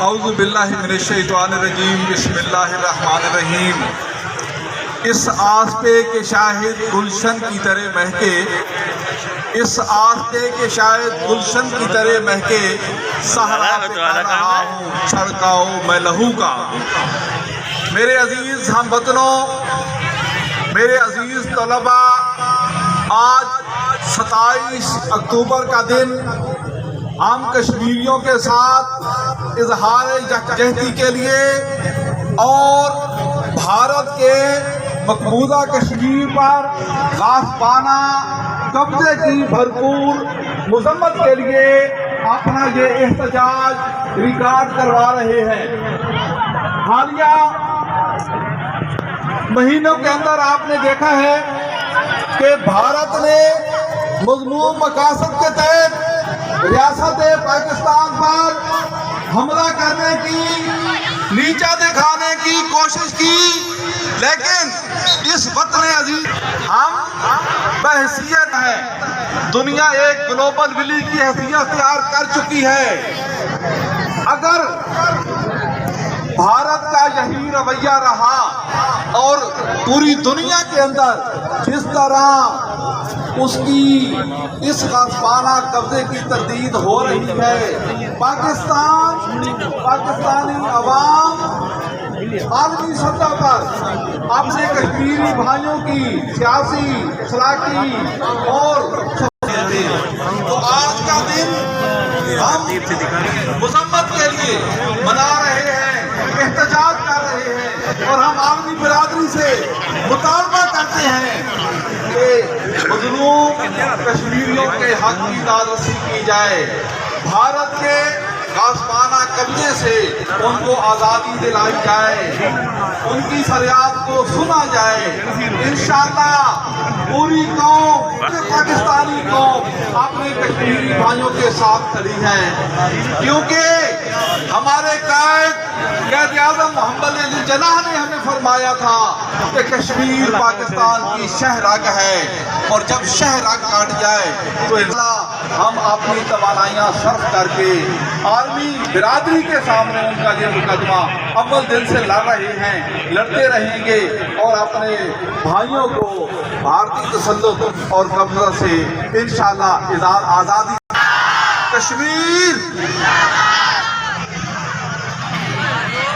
اعوذ باللہ من الشیطان الرجیم بسم اللہ الرحمن الرحیم۔ اس آس پہ کہ شاہد گلشن کی طرح مہکے، اس آس پہ کہ شاید گلشن کی طرح مہکے، صحرا پہ کھا رہا ہوں چھڑکاؤ میں لہو کا۔ میرے عزیز ہم وطنوں، میرے عزیز طلبہ، آج 27 اکتوبر کا دن ہم کشمیریوں کے ساتھ اظہار یکجہتی کے لیے اور بھارت کے مقبوضہ کشمیر پر غاصبانہ قبضے کی بھرپور مذمت کے لیے اپنا یہ احتجاج ریکارڈ کروا رہے ہیں۔ حالیہ مہینوں کے اندر آپ نے دیکھا ہے کہ بھارت نے مذموم مقاصد کے تحت ریاست پاکستان پر حملہ کرنے کی، نیچا دکھانے کی کوشش کی، لیکن اس وطن عزیز ہم بحیثیت ہے، دنیا ایک گلوبل ولی کی حیثیت اختیار کر چکی ہے۔ اگر بھارت کا یہی رویہ رہا اور پوری دنیا کے اندر جس طرح اس کی اس غاصبانہ قبضے کی تردید ہو رہی ہے، پاکستانی عوام عالمی سطح پر اپنے کشمیری بھائیوں کی سیاسی، اخلاقی اور تو آج کا دن ہم مذمت کے لیے منا رہے ہیں، احتجاج کر رہے ہیں اور ہم عالمی برادری سے مطالبہ کرتے ہیں کہ مظلوم کشمیریوں کے حق کی دادرسی کی جائے، بھارت کے غاصبانہ قبضے سے ان کو آزادی دلائی جائے، ان کی فریاد کو سنا جائے۔ انشاءاللہ پوری قوم، پاکستانی قوم اپنے کشمیری بھائیوں کے ساتھ کھڑی ہے، کیونکہ ہمارے قائد اعظم محمد علی جناح نے ہمیں فرمایا تھا کہ کشمیر پاکستان کی شہرگ ہے اور جب شہرگ کاٹ جائے تو ہم اپنی توانائیاں صرف کر کے عالمی برادری کے سامنے ان کا یہ مقدمہ اول دن سے لڑ رہے ہیں، لڑتے رہیں گے اور اپنے بھائیوں کو بھارتی تسلط اور قبضہ سے انشاءاللہ آزادی کشمیر